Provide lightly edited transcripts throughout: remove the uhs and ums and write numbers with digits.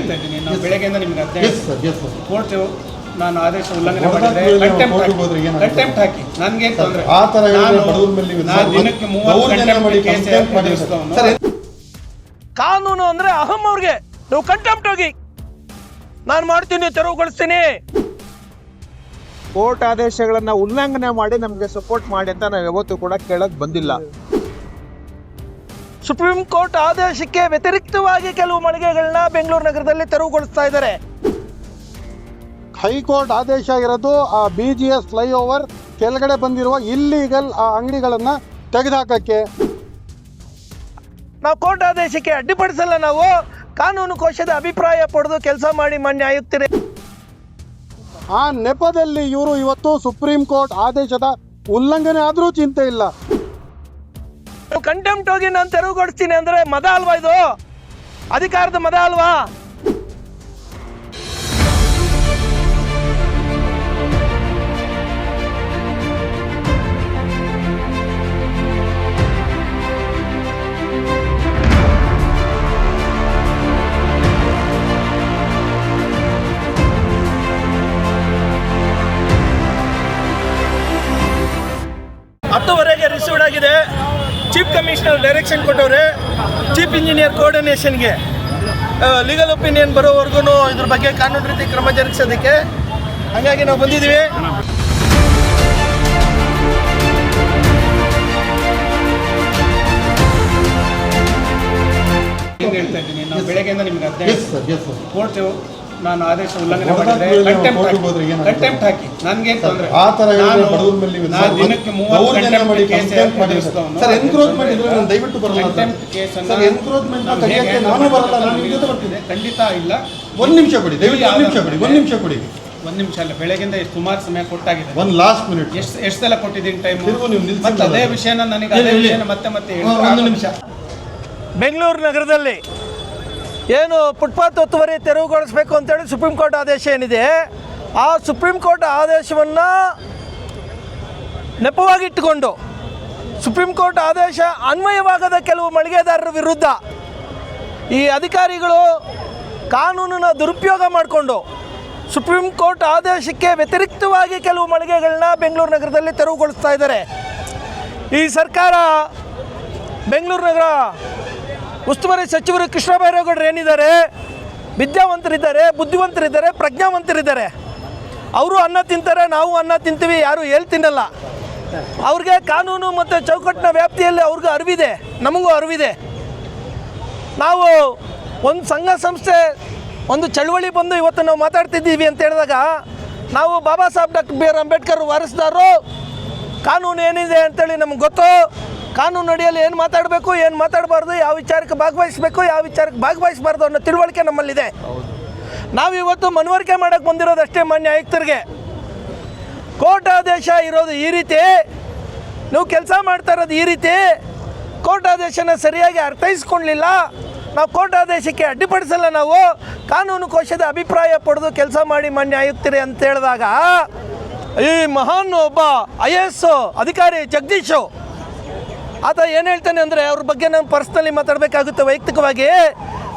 ಹೇಳ್ತಾ ಇದ್ದೀನಿ, ನಾವು ಬೆಳಗ್ಗೆಯಿಂದ ನಿಮ್ಗೆ ಕೋರ್ಟ್ ನಾನು ಆದೇಶ ಉಲ್ಲಂಘನೆ ಮಾಡಿದ್ರೆ ಕಂಟೆಂಪ್ಟ್ ಹಾಕಿ ನನಗೆ ತೊಂದರೆ. ದಿನಕ್ಕೆ 30 ಕೇಸ್ ಕಾನೂನು ಅಂದ್ರೆ ಅಹಂ ಅವ್ರಿಗೆ ನೀವು ಕಂಟೆಂಪ್ಟ್ ಹೋಗಿ ನಾನು ಮಾಡ್ತೀನಿ, ತೆರವುಗೊಳಿಸ್ತೀನಿ. ಕೋರ್ಟ್ ಆದೇಶಗಳನ್ನ ಉಲ್ಲಂಘನೆ ಮಾಡಿ ನಮಗೆ ಸಪೋರ್ಟ್ ಮಾಡಿ ಅಂತ ನಾವು ಯಾವತ್ತೂ ಕೂಡ ಕೇಳಕ್ ಬಂದಿಲ್ಲ. ಸುಪ್ರೀಂ ಕೋರ್ಟ್ ಆದೇಶಕ್ಕೆ ವ್ಯತಿರಿಕ್ತವಾಗಿ ಕೆಲವು ಮಳಿಗೆಗಳನ್ನ ಬೆಂಗಳೂರು ನಗರದಲ್ಲಿ ತೆರವುಗೊಳಿಸ್ತಾ ಇದ್ದಾರೆ. ಹೈಕೋರ್ಟ್ ಆದೇಶ ಇರೋದು ಆ BGS ಫ್ಲೈಓವರ್ ಕೆಳಗಡೆ ಬಂದಿರುವ ಇಲ್ಲೀಗಲ್ ಆ ಅಂಗಡಿಗಳನ್ನ ತೆಗೆದುಹಾಕಕ್ಕೆ. ನಾವು ಕೋರ್ಟ್ ಆದೇಶಕ್ಕೆ ಅಡ್ಡಿಪಡಿಸಲ್ಲ. ನಾವು ಕಾನೂನು ಕೋಶದ ಅಭಿಪ್ರಾಯ ಪಡೆದು ಕೆಲಸ ಮಾಡಿ ಮಾನ್ಯ ಆಯುಕ್ತರೇ. ಆ ನೆಪದಲ್ಲಿ ಇವರು ಇವತ್ತು ಸುಪ್ರೀಂ ಕೋರ್ಟ್ ಆದೇಶದ ಉಲ್ಲಂಘನೆ ಆದ್ರೂ ಚಿಂತೆ ಇಲ್ಲ. ಕಂಟೆಂಪ್ಟ್ ಹೋಗಿ ನಾನು ತೆರವುಗೊಳಿಸ್ತೀನಿ ಅಂದ್ರೆ ಮದ ಅಲ್ವಾ? ಇದು ಅಧಿಕಾರದ ಮದ ಅಲ್ವಾ? ಹತ್ತುವರೆಗೆ ರಿಸೀವ್ಡ್ ಆಗಿದೆ. ಚೀಫ್ ಕಮಿಷನರ್ ಡೈರೆಕ್ಷನ್ ಕೊಟ್ಟವ್ರೆ ಚೀಫ್ ಇಂಜಿನಿಯರ್ ಕೋಆರ್ಡಿನೇಷನ್ಗೆ ಲೀಗಲ್ ಒಪಿನಿಯನ್ ಬರೋವರೆಗೂ ಇದ್ರ ಬಗ್ಗೆ ಕಾನೂನು ರೀತಿ ಕ್ರಮ ಜರುಗಿಸೋದಕ್ಕೆ. ಹಾಗಾಗಿ ನಾವು ಬಂದಿದ್ದೀವಿ. ಹೇಳ್ತಾ ಇದ್ದೀನಿ, ನಾವು ಬೆಳಗ್ಗೆಯಿಂದ ನಿಮ್ಗೆ ಕೋರ್ಟ್ ನಾನು ಆದೇಶ ಉಲ್ಲಂಘನೆ ಮಾಡಿದ್ರೆ ಕಂಟೆಂಪ್ಟ್ ಹಾಕಿ ನನಗೆ ತೊಂದರೆ. ದಿನಕ್ಕೆ 30 ಕೇಸ್ ಖಂಡಿತ ಇಲ್ಲ. ಒಂದು ನಿಮಿಷ ಕೊಡಿ. ಒಂದು ನಿಮಿಷ ಅಲ್ಲ, ಬೆಳಗ್ಗೆಯಿಂದ ಸುಮಾರು ಸಮಯ ಕೊಟ್ಟಾಗಿದೆ. ಒಂದು ಲಾಸ್ಟ್ ಮಿನಿಟ್ ಎಷ್ಟು ಸಲ ಕೊಟ್ಟಿದ್ದೀನಿ ಟೈಮ್? ಮತ್ತೆ ಅದೇ ವಿಷಯನ ನನಗೆ ಅದೇ ವಿಷಯನ ಮತ್ತೆ ಒಂದು ನಿಮಿಷ. ಬೆಂಗಳೂರು ನಗರದಲ್ಲಿ ಏನು ಫುಟ್ಪಾತ್ ಒತ್ತುವರಿ ತೆರವುಗೊಳಿಸಬೇಕು ಅಂತೇಳಿ ಸುಪ್ರೀಂ ಕೋರ್ಟ್ ಆದೇಶ ಏನಿದೆ, ಆ ಸುಪ್ರೀಂ ಕೋರ್ಟ್ ಆದೇಶವನ್ನು ನೆಪವಾಗಿಟ್ಟುಕೊಂಡು ಸುಪ್ರೀಂ ಕೋರ್ಟ್ ಆದೇಶ ಅನ್ವಯವಾಗದ ಕೆಲವು ಮಳಿಗೆದಾರರ ವಿರುದ್ಧ ಈ ಅಧಿಕಾರಿಗಳು ಕಾನೂನನ್ನು ದುರುಪಯೋಗ ಮಾಡಿಕೊಂಡು ಸುಪ್ರೀಂ ಕೋರ್ಟ್ ಆದೇಶಕ್ಕೆ ವ್ಯತಿರಿಕ್ತವಾಗಿ ಕೆಲವು ಮಳಿಗೆಗಳನ್ನ ಬೆಂಗಳೂರು ನಗರದಲ್ಲಿ ತೆರವುಗೊಳಿಸ್ತಾ ಇದ್ದಾರೆ. ಈ ಸರ್ಕಾರ ಬೆಂಗಳೂರು ನಗರ ಉಸ್ತುವಾರಿ ಸಚಿವರು ಕೃಷ್ಣ ಬೈರೇಗೌಡರು ಏನಿದ್ದಾರೆ, ವಿದ್ಯಾವಂತರಿದ್ದಾರೆ, ಬುದ್ಧಿವಂತರಿದ್ದಾರೆ, ಪ್ರಜ್ಞಾವಂತರಿದ್ದಾರೆ. ಅವರು ಅನ್ನ ತಿಂತಾರೆ, ನಾವು ಅನ್ನ ತಿಂತೀವಿ, ಯಾರು ಹೇಳ್ತಿನ್ನಲ್ಲ. ಅವ್ರಿಗೆ ಕಾನೂನು ಮತ್ತು ಚೌಕಟ್ಟಿನ ವ್ಯಾಪ್ತಿಯಲ್ಲಿ ಅವ್ರಿಗೂ ಅರಿವಿದೆ, ನಮಗೂ ಅರಿವಿದೆ. ನಾವು ಒಂದು ಸಂಘ ಸಂಸ್ಥೆ ಒಂದು ಚಳವಳಿ ಬಂದು ಇವತ್ತು ನಾವು ಮಾತಾಡ್ತಿದ್ದೀವಿ ಅಂತ ಹೇಳಿದಾಗ ನಾವು Baba Saheb doctor B R Ambedkar ವಾರಿಸಿದಾರು. ಕಾನೂನು ಏನಿದೆ ಅಂತೇಳಿ ನಮ್ಗೆ ಗೊತ್ತು. ಕಾನೂನು ಅಡಿಯಲ್ಲಿ ಏನು ಮಾತಾಡಬೇಕು, ಏನು ಮಾತಾಡಬಾರ್ದು, ಯಾವ ವಿಚಾರಕ್ಕೆ ಭಾಗವಹಿಸಬೇಕು, ಯಾವ ವಿಚಾರಕ್ಕೆ ಭಾಗವಹಿಸಬಾರ್ದು ಅನ್ನೋ ತಿಳುವಳಿಕೆ ನಮ್ಮಲ್ಲಿದೆ. ನಾವಿವತ್ತು ಮನವರಿಕೆ ಮಾಡೋಕ್ಕೆ ಬಂದಿರೋದಷ್ಟೇ ಮಾನ್ಯ ಆಯುಕ್ತರಿಗೆ. ಕೋರ್ಟ್ ಆದೇಶ ಇರೋದು ಈ ರೀತಿ, ನೀವು ಕೆಲಸ ಮಾಡ್ತಾ ಇರೋದು ಈ ರೀತಿ, ಕೋರ್ಟ್ ಆದೇಶನ ಸರಿಯಾಗಿ ಅರ್ಥೈಸ್ಕೊಳ್ಳಲಿಲ್ಲ. ನಾವು ಕೋರ್ಟ್ ಆದೇಶಕ್ಕೆ ಅಡ್ಡಿಪಡಿಸಲ್ಲ. ನಾವು ಕಾನೂನು ಕೋಶದ ಅಭಿಪ್ರಾಯ ಪಡೆದು ಕೆಲಸ ಮಾಡಿ ಮಾನ್ಯ ಆಯುಕ್ತರೇ ಅಂತ ಹೇಳಿದಾಗ ಈ ಮಹಾನ್ ಒಬ್ಬ IAS ಅಧಿಕಾರಿ ಜಗದೀಶು ಆತ ಏನು ಹೇಳ್ತಾನೆ ಅಂದರೆ, ಅವ್ರ ಬಗ್ಗೆ ನಾನು ಪರ್ಸ್ನಲಿ ಮಾತಾಡಬೇಕಾಗುತ್ತೆ ವೈಯಕ್ತಿಕವಾಗಿ.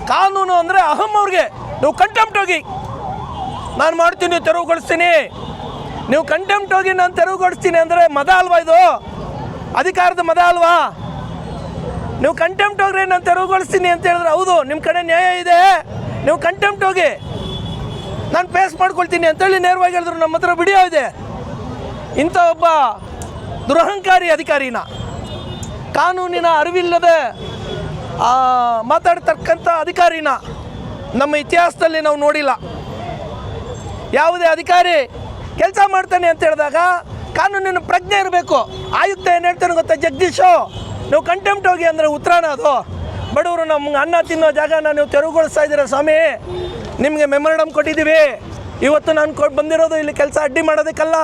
ಕಾನೂನು ಅಂದರೆ ಅಹಂ ಅವ್ರಿಗೆ ನೀವು ಕಂಟೆಂಪ್ಟ್ ಹೋಗಿ ನಾನು ಮಾಡ್ತೀನಿ, ತೆರವುಗೊಳಿಸ್ತೀನಿ. ನೀವು ಕಂಟೆಂಪ್ಟ್ ಹೋಗಿ ನಾನು ತೆರವುಗೊಳಿಸ್ತೀನಿ ಅಂದರೆ ಮದ ಅಲ್ವಾ? ಇದು ಅಧಿಕಾರದ ಮದ ಅಲ್ವಾ? ನೀವು ಕಂಟೆಂಪ್ಟ್ ಹೋಗ್ರಿ ನಾನು ತೆರವುಗೊಳಿಸ್ತೀನಿ ಅಂತ ಹೇಳಿದ್ರೆ ಹೌದು, ನಿಮ್ಮ ಕಡೆ ನ್ಯಾಯ ಇದೆ, ನೀವು ಕಂಟೆಂಪ್ಟ್ ಹೋಗಿ ನಾನು ಪೇಸ್ ಮಾಡ್ಕೊಳ್ತೀನಿ ಅಂತೇಳಿ ನೇರವಾಗಿ ಹೇಳಿದ್ರು. ನಮ್ಮ ಹತ್ರ ವಿಡಿಯೋ ಇದೆ. ಇಂಥ ಒಬ್ಬ ದುರಹಂಕಾರಿ ಅಧಿಕಾರಿನ, ಕಾನೂನಿನ ಅರಿವಿಲ್ಲದೆ ಮಾತಾಡ್ತಕ್ಕಂಥ ಅಧಿಕಾರಿನ ನಮ್ಮ ಇತಿಹಾಸದಲ್ಲಿ ನಾವು ನೋಡಿಲ್ಲ. ಯಾವುದೇ ಅಧಿಕಾರಿ ಕೆಲಸ ಮಾಡ್ತಾನೆ ಅಂತ ಹೇಳಿದಾಗ ಕಾನೂನಿನ ಪ್ರಜ್ಞೆ ಇರಬೇಕು. ಆಯುಕ್ತ ಏನು ಹೇಳ್ತಾನೆ ಗೊತ್ತಾ, ಜಗದೀಶು ನೀವು ಕಂಟೆಂಪ್ಟ್ ಹೋಗಿ ಅಂದರೆ ಉತ್ತರಾನ ಅದು. ಬಡವರು ನಮ್ಗೆ ಅನ್ನ ತಿನ್ನೋ ಜಾಗನ ನೀವು ತೆರವುಗೊಳಿಸ್ತಾ ಇದ್ದೀರಾ ಸ್ವಾಮಿ, ನಿಮಗೆ ಮೆಮೊರಂಡಮ್ ಕೊಟ್ಟಿದ್ದೀವಿ. ಇವತ್ತು ನಾನು ಬಂದಿರೋದು ಇಲ್ಲಿ ಕೆಲಸ ಅಡ್ಡಿ ಮಾಡೋದಕ್ಕಲ್ಲ,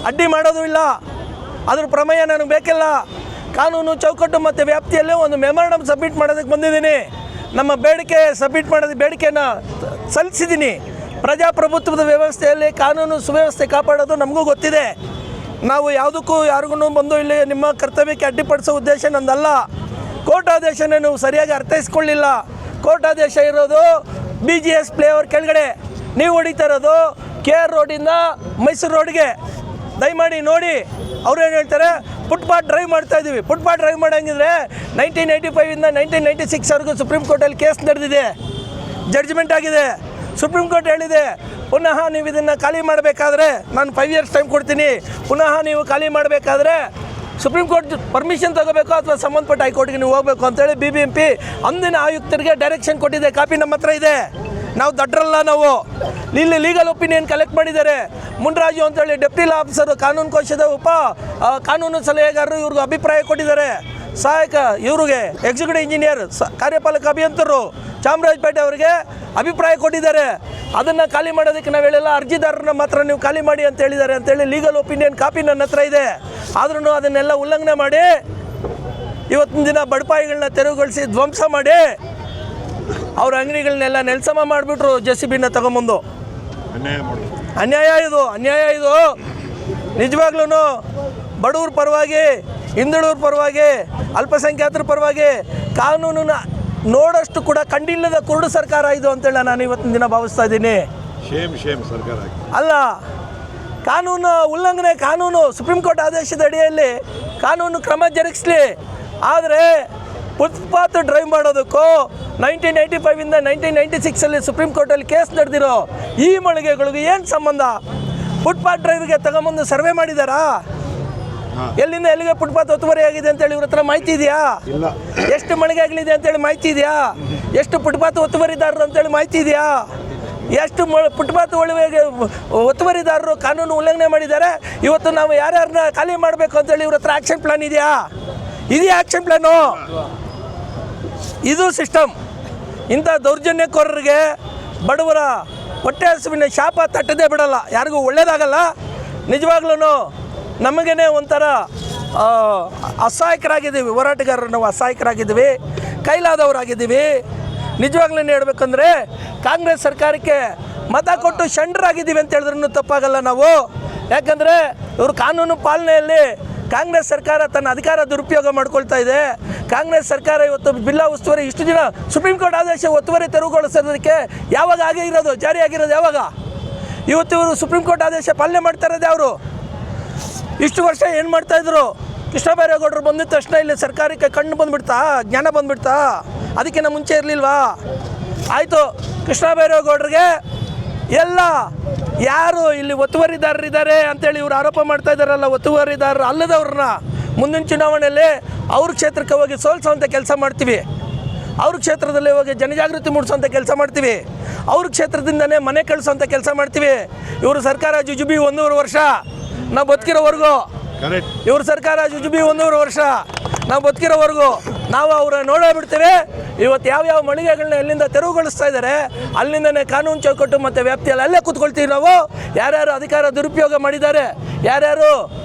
ಅಡ್ಡಿ ಮಾಡೋದು ಇಲ್ಲ, ಅದ್ರ ಪ್ರಮೇಯ ನನಗೆ ಬೇಕಿಲ್ಲ. ಕಾನೂನು ಚೌಕಟ್ಟು ಮತ್ತು ವ್ಯಾಪ್ತಿಯಲ್ಲೇ ಒಂದು ಮೆಮೊರಂಡಮ್ ಸಬ್ಮಿಟ್ ಮಾಡೋದಕ್ಕೆ ಬಂದಿದ್ದೀನಿ. ನಮ್ಮ ಬೇಡಿಕೆ ಸಬ್ಮಿಟ್ ಮಾಡೋದು ಬೇಡಿಕೆನ ಸಲ್ಲಿಸಿದ್ದೀನಿ. ಪ್ರಜಾಪ್ರಭುತ್ವದ ವ್ಯವಸ್ಥೆಯಲ್ಲಿ ಕಾನೂನು ಸುವ್ಯವಸ್ಥೆ ಕಾಪಾಡೋದು ನಮಗೂ ಗೊತ್ತಿದೆ. ನಾವು ಯಾವುದಕ್ಕೂ ಯಾರಿಗೂ ಬಂದು ಇಲ್ಲಿ ನಿಮ್ಮ ಕರ್ತವ್ಯಕ್ಕೆ ಅಡ್ಡಿಪಡಿಸೋ ಉದ್ದೇಶ ನಂದಲ್ಲ. ಕೋರ್ಟ್ ಆದೇಶನ ನೀವು ಸರಿಯಾಗಿ ಅರ್ಥೈಸ್ಕೊಳ್ಳಿಲ್ಲ. ಕೋರ್ಟ್ ಆದೇಶ ಇರೋದು BGS ಫ್ಲೈಓವರ್ ಕೆಳಗಡೆ ನೀವು ಹೊಡಿತಾ ಇರೋದು KR ರೋಡಿಂದ ಮೈಸೂರು ರೋಡ್ಗೆ. ದಯಮಾಡಿ ನೋಡಿ, ಅವ್ರು ಏನು ಹೇಳ್ತಾರೆ, ಫುಟ್ಪಾತ್ ಡ್ರೈವ್ ಮಾಡ್ತಾ ಇದ್ದೀವಿ. ಫುಟ್ಪಾತ್ ಡ್ರೈವ್ ಮಾಡೋಂಗಿದ್ರೆ 1985ಇಂದ 1996ವರೆಗೂ ಸುಪ್ರೀಂ ಕೋರ್ಟಲ್ಲಿ ಕೇಸ್ ನಡೆದಿದೆ, ಜಡ್ಜ್ಮೆಂಟ್ ಆಗಿದೆ. ಸುಪ್ರೀಂ ಕೋರ್ಟ್ ಹೇಳಿದೆ, ಪುನಃ ನೀವು ಇದನ್ನು ಖಾಲಿ ಮಾಡಬೇಕಾದ್ರೆ ನಾನು 5 ಇಯರ್ಸ್ ಟೈಮ್ ಕೊಡ್ತೀನಿ. ಪುನಃ ನೀವು ಖಾಲಿ ಮಾಡಬೇಕಾದ್ರೆ ಸುಪ್ರೀಂ ಕೋರ್ಟ್ ಪರ್ಮಿಷನ್ ತಗೋಬೇಕು ಅಥವಾ ಸಂಬಂಧಪಟ್ಟ ಹೈಕೋರ್ಟ್ಗೆ ನೀವು ಹೋಗಬೇಕು ಅಂತೇಳಿ BBMP ಅಂದಿನ ಆಯುಕ್ತರಿಗೆ ಡೈರೆಕ್ಷನ್ ಕೊಟ್ಟಿದೆ. ಕಾಪಿ ನಮ್ಮ ಹತ್ರ ಇದೆ. ನಾವು ದಡ್ರಲ್ಲ. ನಾವು ಇಲ್ಲಿ ಲೀಗಲ್ ಒಪಿನಿಯನ್ ಕಲೆಕ್ಟ್ ಮಾಡಿದ್ದಾರೆ. ಮುನ್ರಾಜು ಅಂತೇಳಿ ಡೆಪ್ಟಿ ಲಾ ಆಫೀಸರು, ಕಾನೂನು ಕೋಶದ ಕಾನೂನು ಸಲಹೆಗಾರರು, ಇವ್ರಿಗೆ ಅಭಿಪ್ರಾಯ ಕೊಟ್ಟಿದ್ದಾರೆ. ಸಹಾಯಕ ಇವ್ರಿಗೆ ಎಕ್ಸಿಕ್ಯೂಟಿವ್ ಇಂಜಿನಿಯರ್, ಕಾರ್ಯಪಾಲಕ ಅಭಿಯಂತರರು ಚಾಮರಾಜಪೇಟೆ ಅವರಿಗೆ ಅಭಿಪ್ರಾಯ ಕೊಟ್ಟಿದ್ದಾರೆ. ಅದನ್ನು ಖಾಲಿ ಮಾಡೋದಕ್ಕೆ ನಾವು ಹೇಳಿಲ್ಲ, ಅರ್ಜಿದಾರರನ್ನ ಮಾತ್ರ ನೀವು ಖಾಲಿ ಮಾಡಿ ಅಂತ ಹೇಳಿದ್ದಾರೆ ಅಂತೇಳಿ ಲೀಗಲ್ ಒಪಿನಿಯನ್ ಕಾಪಿ ನನ್ನ ಹತ್ರ ಇದೆ. ಆದ್ರೂ ಅದನ್ನೆಲ್ಲ ಉಲ್ಲಂಘನೆ ಮಾಡಿ ಇವತ್ತಿನ ದಿನ ಬಡಪಾಯಿಗಳನ್ನ ತೆರವುಗೊಳಿಸಿ ಧ್ವಂಸ ಮಾಡಿ ಅವ್ರ ಅಂಗಡಿಗಳನ್ನೆಲ್ಲ ನೆಲಸಮ ಮಾಡಿಬಿಟ್ರು JCBನ ತಗೊಂಬಂದು. ಅನ್ಯಾಯ ಇದು. ನಿಜವಾಗ್ಲೂ ಬಡವ್ರ ಪರವಾಗಿ, ಹಿಂದುಳಿವ್ರ ಪರವಾಗಿ, ಅಲ್ಪಸಂಖ್ಯಾತರ ಪರವಾಗಿ ಕಾನೂನನ್ನ ನೋಡೋಷ್ಟು ಕೂಡ ಕಂಡಿಲ್ಲದ ಕುರುಡು ಸರ್ಕಾರ ಇದು ಅಂತೇಳಿ ನಾನು ಇವತ್ತಿನ ದಿನ ಭಾವಿಸ್ತಾ ಇದ್ದೀನಿ. ಸರ್ಕಾರ ಅಲ್ಲ, ಕಾನೂನು ಉಲ್ಲಂಘನೆ, ಕಾನೂನು ಸುಪ್ರೀಂ ಕೋರ್ಟ್ ಆದೇಶದ ಅಡಿಯಲ್ಲಿ ಕಾನೂನು ಕ್ರಮ ಜರುಗಿಸಲಿ. ಆದರೆ ಫುಟ್ಪಾತ್ ಡ್ರೈವ್ ಮಾಡೋದಕ್ಕೂ 1985ಇಂದ 1996ಅಲ್ಲಿ ಸುಪ್ರೀಂ ಕೋರ್ಟಲ್ಲಿ ಕೇಸ್ ನಡೆದಿರೋ ಈ ಮಳಿಗೆಗಳಿಗೂ ಏನು ಸಂಬಂಧ? ಫುಟ್ಪಾತ್ ಡ್ರೈವ್ಗೆ ತಗೊಂಬಂದು ಸರ್ವೆ ಮಾಡಿದಾರಾ? ಎಲ್ಲಿಂದ ಎಲ್ಲಿಗೆ ಫುಟ್ಪಾತ್ ಒತ್ತುವರಿ ಆಗಿದೆ ಅಂತೇಳಿ ಇವ್ರ ಹತ್ರ ಮಾಹಿತಿ ಇದೆಯಾ? ಎಷ್ಟು ಮಳಿಗೆಗಳಿದೆ ಅಂತೇಳಿ ಮಾಹಿತಿ ಇದೆಯಾ? ಎಷ್ಟು ಫುಟ್ಪಾತ್ ಒತ್ತುವರಿದಾರರು ಅಂತೇಳಿ ಮಾಹಿತಿ ಇದೆಯಾ? ಎಷ್ಟು ಫುಟ್ಪಾತ್ ಒತ್ತುವರಿದಾರರು ಕಾನೂನು ಉಲ್ಲಂಘನೆ ಮಾಡಿದ್ದಾರೆ? ಇವತ್ತು ನಾವು ಯಾರ್ಯಾರನ್ನ ಖಾಲಿ ಮಾಡಬೇಕು ಅಂತೇಳಿ ಇವ್ರ ಹತ್ರ ಆ್ಯಕ್ಷನ್ ಪ್ಲಾನ್ ಇದೆಯಾ? Action plan? ಇದು ಸಿಸ್ಟಮ್. ಇಂಥ ದೌರ್ಜನ್ಯಕೋರರಿಗೆ ಬಡವರ ಹೊಟ್ಟೆ ಹಸುವಿನ ಶಾಪ ತಟ್ಟದೇ ಬಿಡಲ್ಲ, ಯಾರಿಗೂ ಒಳ್ಳೇದಾಗಲ್ಲ. ನಿಜವಾಗ್ಲೂ ನಮಗೇ ಒಂಥರ ಅಸಹಾಯಕರಾಗಿದ್ದೀವಿ, ಹೋರಾಟಗಾರರು ನಾವು ಅಸಹಾಯಕರಾಗಿದ್ದೀವಿ, ಕೈಲಾದವರಾಗಿದ್ದೀವಿ. ನಿಜವಾಗ್ಲೂ ಹೇಳ್ಬೇಕಂದ್ರೆ ಕಾಂಗ್ರೆಸ್ ಸರ್ಕಾರಕ್ಕೆ ಮತ ಕೊಟ್ಟು ಷಂಡರಾಗಿದ್ದೀವಿ ಅಂತ ಹೇಳಿದ್ರೂ ತಪ್ಪಾಗಲ್ಲ ನಾವು. ಯಾಕಂದರೆ ಇವರು ಕಾನೂನು ಪಾಲನೆಯಲ್ಲಿ ಕಾಂಗ್ರೆಸ್ ಸರ್ಕಾರ ತನ್ನ ಅಧಿಕಾರ ದುರುಪಯೋಗ ಮಾಡ್ಕೊಳ್ತಾ ಇದೆ. ಕಾಂಗ್ರೆಸ್ ಸರ್ಕಾರ ಇವತ್ತು ಜಿಲ್ಲಾ ಉಸ್ತುವಾರಿ ಇಷ್ಟು ದಿನ ಸುಪ್ರೀಂ ಕೋರ್ಟ್ ಆದೇಶ ಒತ್ತುವರಿ ತೆರವುಗೊಳಿಸೋದಕ್ಕೆ ಯಾವಾಗ ಆಗಿರೋದು, ಜಾರಿಯಾಗಿರೋದು ಯಾವಾಗ? ಇವತ್ತು ಇವರು ಸುಪ್ರೀಂ ಕೋರ್ಟ್ ಆದೇಶ ಪಾಲನೆ ಮಾಡ್ತಾ ಇರೋದು ಅವರು. ಇಷ್ಟು ವರ್ಷ ಏನು ಮಾಡ್ತಾಯಿದ್ರು? ಕೃಷ್ಣ ಬೈರೇಗೌಡರು ಬಂದಿದ್ದ ತಕ್ಷಣ ಇಲ್ಲಿ ಸರ್ಕಾರಕ್ಕೆ ಕಣ್ಣು ಬಂದುಬಿಡ್ತಾ, ಜ್ಞಾನ ಬಂದುಬಿಡ್ತಾ? ಅದಕ್ಕಿಂತ ಮುಂಚೆ ಇರಲಿಲ್ವಾ? ಆಯಿತು, ಕೃಷ್ಣ ಬೈರೇಗೌಡರಿಗೆ ಎಲ್ಲ ಯಾರು ಇಲ್ಲಿ ಒತ್ತುವರಿದಾರರಿದ್ದಾರೆ ಅಂತೇಳಿ ಇವರು ಆರೋಪ ಮಾಡ್ತಾ ಇದ್ದಾರಲ್ಲ, ಒತ್ತುವರಿದಾರರು ಅಲ್ಲದವ್ರನ್ನ ಮುಂದಿನ ಚುನಾವಣೆಯಲ್ಲಿ ಅವ್ರ ಕ್ಷೇತ್ರಕ್ಕೆ ಹೋಗಿ ಸೋಲಿಸೋವಂಥ ಕೆಲಸ ಮಾಡ್ತೀವಿ. ಅವ್ರ ಕ್ಷೇತ್ರದಲ್ಲಿ ಹೋಗಿ ಜನಜಾಗೃತಿ ಮೂಡಿಸೋಂಥ ಕೆಲಸ ಮಾಡ್ತೀವಿ. ಅವ್ರ ಕ್ಷೇತ್ರದಿಂದನೇ ಮನೆ ಕಳಿಸೋಂಥ ಕೆಲಸ ಮಾಡ್ತೀವಿ. ಇವರು ಸರ್ಕಾರ ಜುಜುಬಿ 1.5 ವರ್ಷ ನಾವು ಬದುಕಿರೋವರೆಗೂ, ಇವ್ರ ಸರ್ಕಾರ ಜುಜುಬಿ 1.5 ವರ್ಷ ನಾವು ಬದುಕಿರೋವರೆಗೂ ನಾವು ಅವರ ನೋಡೇ ಬಿಡ್ತೇವೆ. ಇವತ್ತು ಯಾವ್ಯಾವ ಮಳಿಗೆಗಳನ್ನ ಎಲ್ಲಿಂದ ತೆರವುಗೊಳಿಸ್ತಾ ಇದ್ದಾರೆ ಅಲ್ಲಿಂದನೇ ಕಾನೂನು ಚೌಕಟ್ಟು ಮತ್ತು ವ್ಯಾಪ್ತಿಯಲ್ಲಿ ಅಲ್ಲೇ ಕೂತ್ಕೊಳ್ತೀವಿ ನಾವು. ಯಾರ್ಯಾರು ಅಧಿಕಾರ ದುರುಪಯೋಗ ಮಾಡಿದ್ದಾರೆ, ಯಾರ್ಯಾರು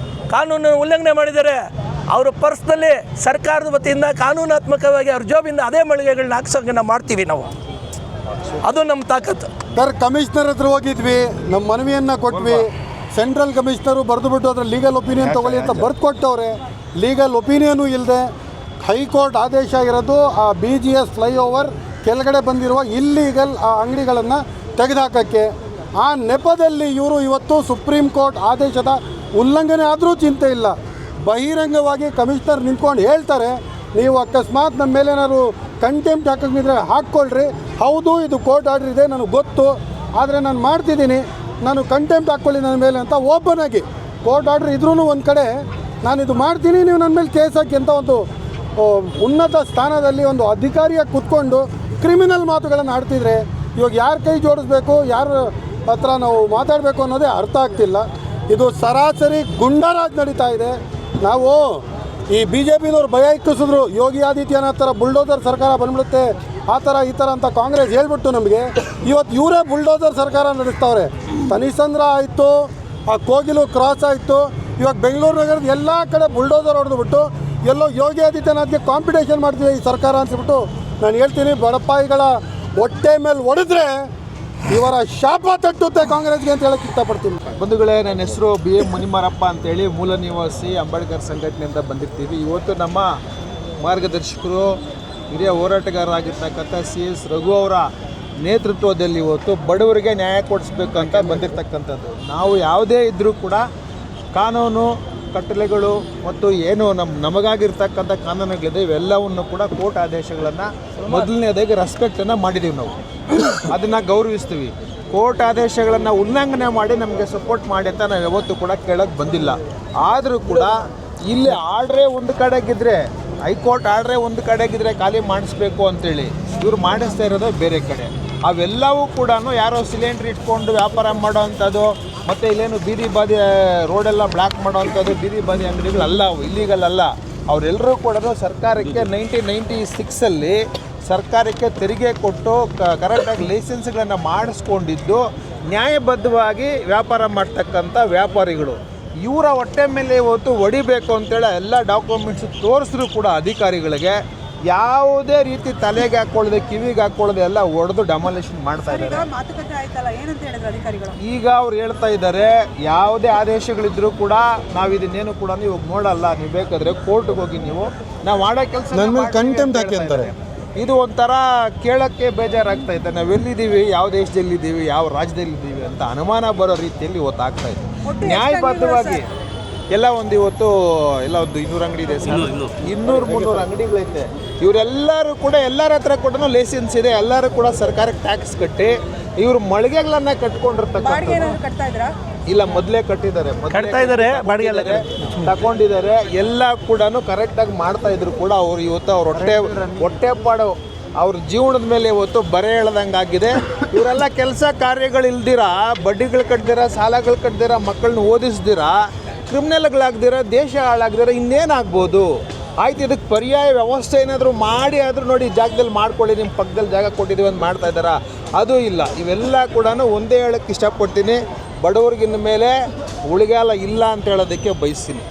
ಕಾನೂನು ಉಲ್ಲಂಘನೆ ಮಾಡಿದ್ದಾರೆ, ಅವರು ಪರ್ಸ್ನಲ್ಲಿ ಸರ್ಕಾರದ ವತಿಯಿಂದ ಕಾನೂನಾತ್ಮಕವಾಗಿ ಅವ್ರ ಜೋಬಿಂದ ಅದೇ ಮಳಿಗೆಗಳನ್ನ ಹಾಕ್ಸೋಕೆ ನಾವು ಮಾಡ್ತೀವಿ. ನಾವು ಅದು ನಮ್ಮ ತಾಕತ್ತು. ಸರ್, ಕಮಿಷನರ್ ಹತ್ರ ಹೋಗಿದ್ವಿ, ನಮ್ಮ ಮನವಿಯನ್ನು ಕೊಟ್ವಿ. ಸೆಂಟ್ರಲ್ ಕಮಿಷನರು ಬರೆದುಬಿಟ್ಟು ಅದರ ಲೀಗಲ್ ಒಪಿನಿಯನ್ ತೊಗೊಳ್ಳಿ ಅಂತ ಬರೆದು ಕೊಟ್ಟವ್ರೆ. ಲೀಗಲ್ ಒಪಿನಿಯನು ಇಲ್ಲದೆ ಹೈಕೋರ್ಟ್ ಆದೇಶ ಇರೋದು ಆ BGS ಫ್ಲೈಓವರ್ ಕೆಳಗಡೆ ಬಂದಿರುವ ಇಲ್ಲೀಗಲ್ ಆ ಅಂಗಡಿಗಳನ್ನು ತೆಗೆದುಹಾಕೋಕ್ಕೆ. ಆ ನೆಪದಲ್ಲಿ ಇವರು ಇವತ್ತು ಸುಪ್ರೀಂ ಕೋರ್ಟ್ ಆದೇಶದ ಉಲ್ಲಂಘನೆ ಆದರೂ ಚಿಂತೆ ಇಲ್ಲ, ಬಹಿರಂಗವಾಗಿ ಕಮಿಷನರ್ ನಿಂತ್ಕೊಂಡು ಹೇಳ್ತಾರೆ, ನೀವು ಅಕಸ್ಮಾತ್ ನಮ್ಮ ಮೇಲೆ ಏನಾದ್ರು ಕಂಟೆಂಪ್ಟ್ ಹಾಕೋಂಗಿದ್ರೆ ಹಾಕ್ಕೊಳ್ರಿ, ಹೌದು ಇದು ಕೋರ್ಟ್ ಆರ್ಡರ್ ಇದೆ ನನಗೆ ಗೊತ್ತು, ಆದರೆ ನಾನು ಮಾಡ್ತಿದ್ದೀನಿ, ನಾನು ಕಂಟೆಂಪ್ಟ್ ಹಾಕ್ಕೊಳ್ಳಿ ನನ್ನ ಮೇಲೆ ಅಂತ ಓಪನ್ ಆಗಿ, ಕೋರ್ಟ್ ಆರ್ಡರ್ ಇದ್ರೂ ಒಂದು ಕಡೆ ನಾನು ಇದು ಮಾಡ್ತೀನಿ ನೀವು ನನ್ನ ಮೇಲೆ ಕೇಸ್ ಹಾಕಿ ಅಂತ ಒಂದು ಉನ್ನತ ಸ್ಥಾನದಲ್ಲಿ ಒಂದು ಅಧಿಕಾರಿಯಾಗಿ ಕೂತ್ಕೊಂಡು ಕ್ರಿಮಿನಲ್ ಮಾತುಗಳನ್ನು ಆಡ್ತಿದ್ರೆ ಇವಾಗ ಯಾರ ಕೈ ಜೋಡಿಸ್ಬೇಕು, ಯಾರ ಹತ್ರ ನಾವು ಮಾತಾಡಬೇಕು ಅನ್ನೋದೇ ಅರ್ಥ ಆಗ್ತಿಲ್ಲ. ಇದು ಸರಾಸರಿ ಗುಂಡಾರಾಜ್ ನಡೀತಾ ಇದೆ. ನಾವು ಈ BJPನವ್ರು ಭಯ ಇಕ್ಕಿಸಿದ್ರು, ಯೋಗಿ ಆದಿತ್ಯನಾಥ್ ಥರ ಬುಲ್ಡೋಸರ್ ಸರ್ಕಾರ ಬಂದ್ಬಿಡುತ್ತೆ, ಆ ಥರ ಈ ಥರ ಅಂತ ಕಾಂಗ್ರೆಸ್ ಹೇಳ್ಬಿಟ್ಟು ನಮಗೆ ಇವತ್ತು ಇವರೇ ಬುಲ್ಡೋಸರ್ ಸರ್ಕಾರ ನಡೆಸ್ತವ್ರೆ. ತನಿಸಂದ್ರ ಆಯಿತು, ಆ ಕೋಗಿಲು ಕ್ರಾಸ್ ಆಯಿತು, ಇವಾಗ ಬೆಂಗಳೂರು ನಗರದ ಎಲ್ಲ ಕಡೆ ಬುಲ್ಡೋಸರ್ ಹೊಡೆದುಬಿಟ್ಟು ಎಲ್ಲೋ ಯೋಗಿ ಆದಿತ್ಯನಾಥ್ಗೆ ಕಾಂಪಿಟೇಷನ್ ಮಾಡ್ತಿದೆ ಈ ಸರ್ಕಾರ ಅನ್ಸ್ಬಿಟ್ಟು ನಾನು ಹೇಳ್ತೀನಿ, ಬಡಪಾಯಿಗಳ ಹೊಟ್ಟೆ ಮೇಲೆ ಹೊಡೆದ್ರೆ ಇವರ ಶಾಪ ತಟ್ಟುತ್ತೆ ಕಾಂಗ್ರೆಸ್ಗೆ ಅಂತ ಹೇಳಕ್ಕೆ ಇಷ್ಟಪಡ್ತೀನಿ. ಬಂಧುಗಳೇ, ನನ್ನ ಹೆಸರು BM ಮುನಿಮಾರಪ್ಪ ಅಂತೇಳಿ ಮೂಲ ನಿವಾಸಿ ಅಂಬೇಡ್ಕರ್ ಸಂಘಟನೆಯಿಂದ ಬಂದಿರ್ತೀವಿ. ಇವತ್ತು ನಮ್ಮ ಮಾರ್ಗದರ್ಶಕರು ಹಿರಿಯ ಹೋರಾಟಗಾರರಾಗಿರ್ತಕ್ಕಂಥ CS ರಘು ಅವರ ನೇತೃತ್ವದಲ್ಲಿ ಇವತ್ತು ಬಡವರಿಗೆ ನ್ಯಾಯ ಕೊಡಿಸ್ಬೇಕಂತ ಬಂದಿರತಕ್ಕಂಥದ್ದು. ನಾವು ಯಾವುದೇ ಇದ್ದರೂ ಕೂಡ ಕಾನೂನು ಕಟ್ಟಳೆಗಳು ಮತ್ತು ಏನು ನಮಗಾಗಿರ್ತಕ್ಕಂಥ ಕಾನೂನುಗಳಿದೆ ಇವೆಲ್ಲವನ್ನು ಕೂಡ ಕೋರ್ಟ್ ಆದೇಶಗಳನ್ನು ಮೊದಲನೇದಾಗಿ ರೆಸ್ಪೆಕ್ಟನ್ನು ಮಾಡಿದ್ದೀವಿ. ನಾವು ಅದನ್ನು ಗೌರವಿಸ್ತೀವಿ. ಕೋರ್ಟ್ ಆದೇಶಗಳನ್ನು ಉಲ್ಲಂಘನೆ ಮಾಡಿ ನಮಗೆ ಸಪೋರ್ಟ್ ಮಾಡಿ ಅಂತ ನಾವು ಯಾವತ್ತೂ ಕೂಡ ಕೇಳೋಕ್ಕೆ ಬಂದಿಲ್ಲ. ಆದರೂ ಕೂಡ ಇಲ್ಲಿ ಆರ್ಡ್ರೇ ಒಂದು ಕಡೆಗಿದ್ರೆ, ಹೈಕೋರ್ಟ್ ಆರ್ಡ್ರೇ ಒಂದು ಕಡೆಗಿದ್ರೆ ಖಾಲಿ ಮಾಡಿಸ್ಬೇಕು ಅಂತೇಳಿ ಇವರು ಮಾಡಿಸ್ತಾ ಇರೋದು ಬೇರೆ ಕಡೆ. ಅವೆಲ್ಲವೂ ಕೂಡ ಯಾರೋ ಸಿಲಿಂಡ್ರ್ ಇಟ್ಕೊಂಡು ವ್ಯಾಪಾರ ಮಾಡೋವಂಥದ್ದು ಮತ್ತು ಇಲ್ಲೇನು ಬೀದಿ ಬಾದಿ ರೋಡೆಲ್ಲ ಬ್ಲಾಕ್ ಮಾಡೋವಂಥದ್ದು ಬೀದಿ ಬಾದಿ ಅಂಗಡಿಗಳಲ್ಲ, ಅವು ಇಲ್ಲಿಗಲ್ ಅಲ್ಲ. ಅವರೆಲ್ಲರೂ ಕೂಡ ಸರ್ಕಾರಕ್ಕೆ 1996 ಸರ್ಕಾರಕ್ಕೆ ತೆರಿಗೆ ಕೊಟ್ಟು ಕರೆಕ್ಟಾಗಿ ಲೈಸೆನ್ಸ್ಗಳನ್ನು ಮಾಡಿಸ್ಕೊಂಡಿದ್ದು ನ್ಯಾಯಬದ್ಧವಾಗಿ ವ್ಯಾಪಾರ ಮಾಡ್ತಕ್ಕಂಥ ವ್ಯಾಪಾರಿಗಳು. ಇವರ ಹೊಟ್ಟೆ ಮೇಲೆ ಇವತ್ತು ಹೊಡಿಬೇಕು ಅಂತೇಳಿ ಎಲ್ಲ ಡಾಕ್ಯುಮೆಂಟ್ಸ್ ತೋರಿಸಿದ್ರು ಕೂಡ ಅಧಿಕಾರಿಗಳಿಗೆ ಯಾವುದೇ ರೀತಿ ತಲೆಗೆ ಹಾಕ್ಕೊಳ್ಳದೆ ಕಿವಿಗೆ ಹಾಕ್ಕೊಳ್ಳದೆ ಎಲ್ಲ ಹೊಡೆದು ಡೆಮಾಲಿಷನ್ ಮಾಡ್ತಾ ಇದ್ದಾರೆ. ಈಗ ಅವ್ರು ಹೇಳ್ತಾ ಇದ್ದಾರೆ ಯಾವುದೇ ಆದೇಶಗಳಿದ್ರೂ ಕೂಡ ನಾವು ಇದನ್ನೇನು ಕೂಡ ಇವಾಗ ನೋಡಲ್ಲ, ನೀವು ಬೇಕಾದರೆ ಕೋರ್ಟ್ಗೆ ಹೋಗಿ ನೀವು ನಾವು ಮಾಡೋ ಕೆಲಸ ಕಂಟೆಂಪ್ಟ್ ಹಾಕಿ ಅಂತಾರೆ. ಇದು ಒಂಥರ ಕೇಳೋಕ್ಕೆ ಬೇಜಾರಾಗ್ತಾ ಇದೆ. ನಾವೆಲ್ಲಿದ್ದೀವಿ, ಯಾವ ದೇಶದಲ್ಲಿದ್ದೀವಿ, ಯಾವ ರಾಜ್ಯದಲ್ಲಿದ್ದೀವಿ ಅಂತ ಅನುಮಾನ ಬರೋ ರೀತಿಯಲ್ಲಿ ಇವತ್ತು ಆಗ್ತಾ ಇದೆ. ನ್ಯಾಯಬದ್ಧವಾಗಿ ಎಲ್ಲ ಇವತ್ತು ಎಲ್ಲ ಒಂದು 200 ಅಂಗಡಿ ಇದೆ, 200-300 ಅಂಗಡಿಗಳೈತೆ. ಇವರೆಲ್ಲರೂ ಕೂಡ ಎಲ್ಲರ ಹತ್ರ ಕೂಡ ಲೈಸೆನ್ಸ್ ಇದೆ, ಎಲ್ಲರೂ ಕೂಡ ಸರ್ಕಾರಕ್ಕೆ ಟ್ಯಾಕ್ಸ್ ಕಟ್ಟಿ ಇವರು ಮಳಿಗೆಗಳನ್ನ ಕಟ್ಕೊಂಡಿರ್ತಕ್ಕಂಥ ಇಲ್ಲ ಮೊದಲೇ ಕಟ್ಟಿದ್ದಾರೆ, ತಗೊಂಡಿದ್ದಾರೆ. ಎಲ್ಲ ಕೂಡ ಕರೆಕ್ಟಾಗಿ ಮಾಡ್ತಾ ಇದ್ರು ಕೂಡ ಅವ್ರು ಇವತ್ತು ಅವ್ರ ಹೊಟ್ಟೆಪಾಡು ಅವ್ರ ಜೀವನದ ಮೇಲೆ ಇವತ್ತು ಬರೆ ಎಳ್ದಂಗೆ ಆಗಿದೆ. ಇವರೆಲ್ಲ ಕೆಲಸ ಕಾರ್ಯಗಳಿಲ್ದಿರ, ಬಡ್ಡಿಗಳು ಕಟ್ದಿರ, ಸಾಲಗಳು ಕಟ್ದಿರ, ಮಕ್ಕಳನ್ನ ಓದಿಸ್ದಿರ, ಕ್ರಿಮಿನಲ್ಗಳಾಗ್ದಿರ, ದೇಶ ಹಾಳಾಗ್ದಿರ ಇನ್ನೇನಾಗ್ಬೋದು? ಆಯ್ತು, ಇದಕ್ಕೆ ಪರ್ಯಾಯ ವ್ಯವಸ್ಥೆ ಏನಾದರೂ ಮಾಡಿ ಆದರೂ ನೋಡಿ ಜಾಗದಲ್ಲಿ ಮಾಡ್ಕೊಳ್ಳಿ, ನಿಮ್ಮ ಪಕ್ಕದಲ್ಲಿ ಜಾಗ ಕೊಟ್ಟಿದ್ದೀವಿ ಅಂತ ಮಾಡ್ತಾ ಇದ್ದಾರಾ? ಅದು ಇಲ್ಲ. ಇವೆಲ್ಲ ಕೂಡ ಒಂದೇ ಹೇಳೋಕ್ಕೆ ಇಷ್ಟಪಡ್ತೀನಿ, ಬಡವ್ರಿಗಿನ್ನ ಮೇಲೆ ಉಳಿಗಾಲ ಇಲ್ಲ ಅಂತ ಹೇಳೋದಕ್ಕೆ ಬಯಸ್ತೀನಿ.